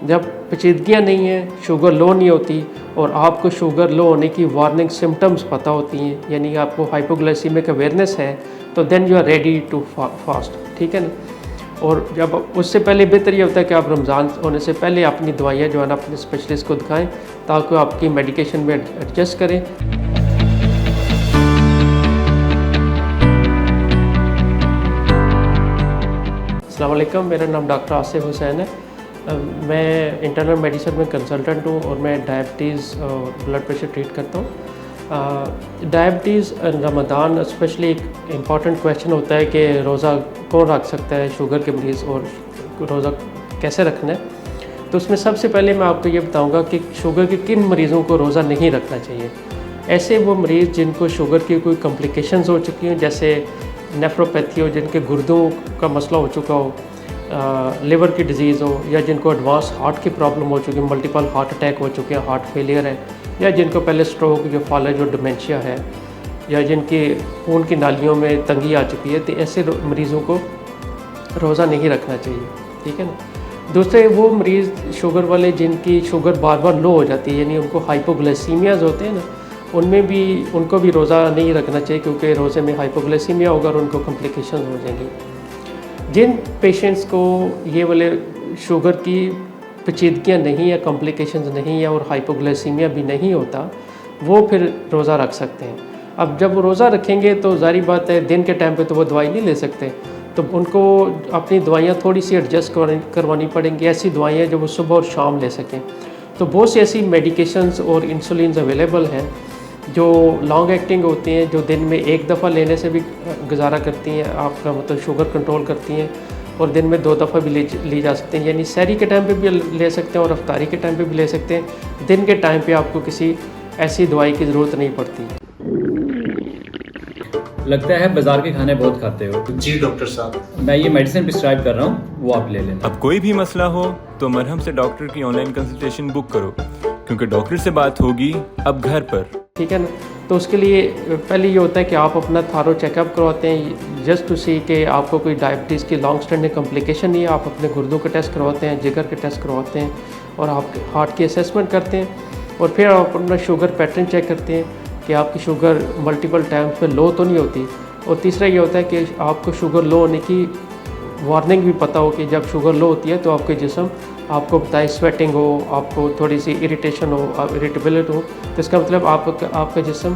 जब पेचीदगियाँ नहीं हैं, शुगर लो नहीं होती और आपको शुगर लो होने की वार्निंग सिम्टम्स पता होती हैं, यानी आपको हाइपोग्लाइसीमिक अवेयरनेस है, तो then you are ready to fast, ठीक है ना। और जब उससे पहले बेहतर ये होता है कि आप रमज़ान होने से पहले अपनी दवाइयाँ जो है ना अपने स्पेशलिस्ट को दिखाएं, ताकि आपकी मेडिकेशन में एडजस्ट करें। अस्सलाम वालेकुम, मेरा नाम डॉक्टर आसिफ हुसैन है। मैं इंटरनल मेडिसिन में कंसल्टेंट हूँ और मैं डायबिटीज़ और ब्लड प्रेशर ट्रीट करता हूँ। डायबिटीज़ रमज़ान स्पेशली एक इम्पॉर्टेंट क्वेश्चन होता है कि रोज़ा कौन रख सकता है, शुगर के मरीज़, और रोज़ा कैसे रखना है। तो उसमें सबसे पहले मैं आपको ये बताऊँगा कि शुगर के किन मरीज़ों को रोज़ा नहीं रखना चाहिए। ऐसे वो मरीज़ जिनको शुगर की कोई कॉम्प्लिकेशंस हो चुकी हैं, जैसे नेफ्रोपैथी हो, जिनके गुर्दों का मसला हो चुका हो, लिवर की डिज़ीज़ हो, या जिनको एडवांस हार्ट की प्रॉब्लम हो चुकी है, मल्टीपल हार्ट अटैक हो चुके हैं, हार्ट फेलियर है, या जिनको पहले स्ट्रोक जो फॉलो जो डिमेंशिया है, या जिनकी खून की नालियों में तंगी आ चुकी है, तो ऐसे मरीज़ों को रोज़ा नहीं रखना चाहिए, ठीक है ना। दूसरे वो मरीज़ शुगर वाले जिनकी शुगर बार बार लो हो जाती है, यानी उनको हाइपोग्लाइसीमियाज़ होते हैं ना, उनको भी रोज़ा नहीं रखना चाहिए, क्योंकि रोज़े में हाइपोग्लाइसीमिया होगा और उनको कॉम्प्लिकेशन हो जाएंगी। जिन पेशेंट्स को ये वाले शुगर की पेचीदगियाँ नहीं है, कॉम्प्लिकेशंस नहीं है और हाइपोग्लाइसीमिया भी नहीं होता, वो फिर रोज़ा रख सकते हैं। अब जब वो रोज़ा रखेंगे तो ज़ाहिर बात है दिन के टाइम पे तो वो दवाई नहीं ले सकते, तो उनको अपनी दवाइयाँ थोड़ी सी एडजस्ट करवानी पड़ेंगी, ऐसी दवाइयाँ जो वो सुबह और शाम ले सकें। तो बहुत सी ऐसी मेडिकेशंस और इंसुलिन अवेलेबल हैं जो लॉन्ग एक्टिंग होती हैं, जो दिन में एक दफ़ा लेने से भी गुजारा करती हैं, आपका मतलब शुगर कंट्रोल करती हैं, और दिन में 2 दफ़ा भी ली जा सकते हैं, यानी सहरी के टाइम पे भी ले सकते हैं और अफ्तारी के टाइम पे भी ले सकते हैं। दिन के टाइम पे आपको किसी ऐसी दवाई की ज़रूरत नहीं पड़ती। लगता है बाजार के खाने बहुत खाते हो। जी डॉक्टर साहब, मैं ये मेडिसिन प्रिस्क्राइब कर रहा हूँ, वो आप ले लेना। अब कोई भी मसला हो तो मरहम से डॉक्टर की ऑनलाइन कंसल्टेशन बुक करो, क्योंकि डॉक्टर से बात होगी अब घर पर, ठीक है ना। तो उसके लिए पहले ये होता है कि आप अपना थारो चेकअप करवाते हैं, जस्ट टू सी कि आपको कोई डायबिटीज़ की लॉन्ग स्टैंडिंग कॉम्प्लिकेशन नहीं है। आप अपने गुर्दों के टेस्ट करवाते हैं, जिगर के टेस्ट करवाते हैं, और आप हार्ट की असेसमेंट करते हैं, और फिर आप अपना शुगर पैटर्न चेक करते हैं कि आपकी शुगर मल्टीपल टाइम्स पे लो तो नहीं होती। और तीसरा ये होता है कि आपको शुगर लो होने की वार्निंग भी पता हो कि जब शुगर लो होती है तो आपके जिस्म आपको बताए स्वेटिंग हो, आपको थोड़ी सी इरिटेशन हो, इरिटेबिलिटी हो, तो इसका मतलब आपका जिस्म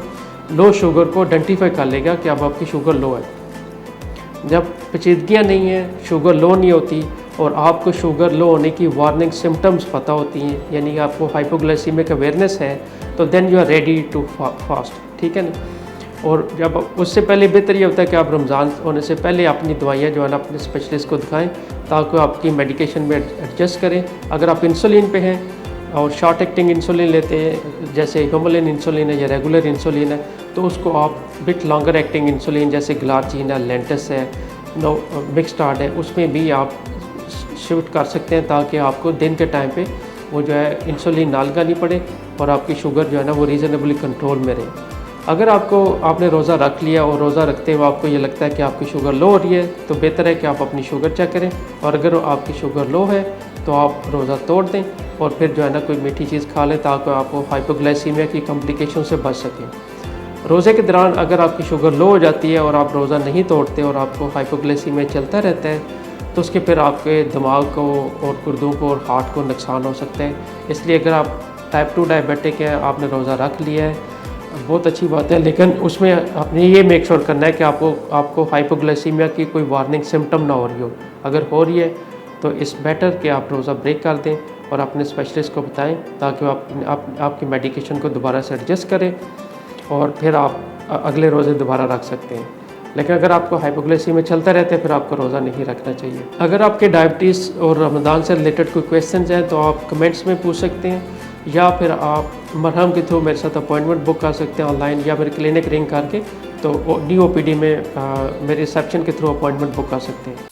लो शुगर को आइडेंटिफाई कर लेगा कि अब आपकी शुगर लो है। जब पेचीदगियाँ नहीं हैं, शुगर लो नहीं होती और आपको शुगर लो होने की वार्निंग सिम्टम्स पता होती हैं, यानी आपको हाइपोग्लाइसीमिक अवेयरनेस है, तो then you are ready to fast, ठीक है ना। और जब उससे पहले बेहतर ये होता है कि आप रमज़ान होने से पहले अपनी दवाइयाँ जो है ना अपने स्पेशलिस्ट को दिखाएं, ताकि आपकी मेडिकेशन में एडजस्ट करें। अगर आप इंसुलिन पे हैं और शॉर्ट एक्टिंग इंसुलिन लेते हैं, जैसे ह्यूमलिन इंसुलिन है या रेगुलर इंसुलिन है, तो उसको आप बिट लॉन्गर एक्टिंग इंसुलिन जैसे ग्लार्जीन है, लेंटस है, मिक्सटार्ड है, उसमें भी आप शिफ्ट कर सकते हैं, ताकि आपको दिन के टाइम पे वो जो है इंसुलिन ना लगानी पड़े और आपकी शुगर जो है ना वो रीज़नेबली कंट्रोल में रहे। अगर आपने रोज़ा रख लिया और रोज़ा रखते हुए आपको ये लगता है कि आपकी शुगर लो हो रही है, तो बेहतर है कि आप अपनी शुगर चेक करें, और अगर आपकी शुगर लो है तो आप रोज़ा तोड़ दें और फिर जो है ना कोई मीठी चीज़ खा लें, ताकि आपको हाइपोग्लाइसीमिया की कॉम्प्लिकेशन से बच सकें। रोज़े के दौरान अगर आपकी शुगर लो हो जाती है और आप रोज़ा नहीं तोड़ते और आपको हाइपोग्लाइसीमिया चलता रहता है, तो उसके फिर आपके दिमाग को और गुर्दों को और हार्ट को नुकसान हो सकते हैं। इसलिए अगर आप टाइप 2 डायबिटिक हैं, आपने रोज़ा रख लिया है, बहुत अच्छी बात है, लेकिन उसमें आपने ये मेक श्योर करना है कि आपको हाइपोग्लाइसीमिया की कोई वार्निंग सिम्टम ना हो रही हो। अगर हो रही है तो इट्स बेटर कि आप रोज़ा ब्रेक कर दें और अपने स्पेशलिस्ट को बताएं, ताकि आपकी मेडिकेशन को दोबारा से एडजस्ट करें और फिर आप अगले रोज़े दोबारा रख सकते हैं। लेकिन अगर आपको हाइपोग्लाइसीमिया चलता रहता है, फिर आपको रोज़ा नहीं रखना चाहिए। अगर आपके डायबिटीज़ और रमज़ान से रिलेटेड कोई क्वेश्चन हैं तो आप कमेंट्स में पूछ सकते हैं, या फिर आप मरहम के थ्रू मेरे साथ अपॉइंटमेंट बुक कर सकते हैं ऑनलाइन, या मेरे क्लिनिक रिंग करके तो न्यू OPD में मेरे रिसेप्शन के थ्रू अपॉइंटमेंट बुक कर सकते हैं।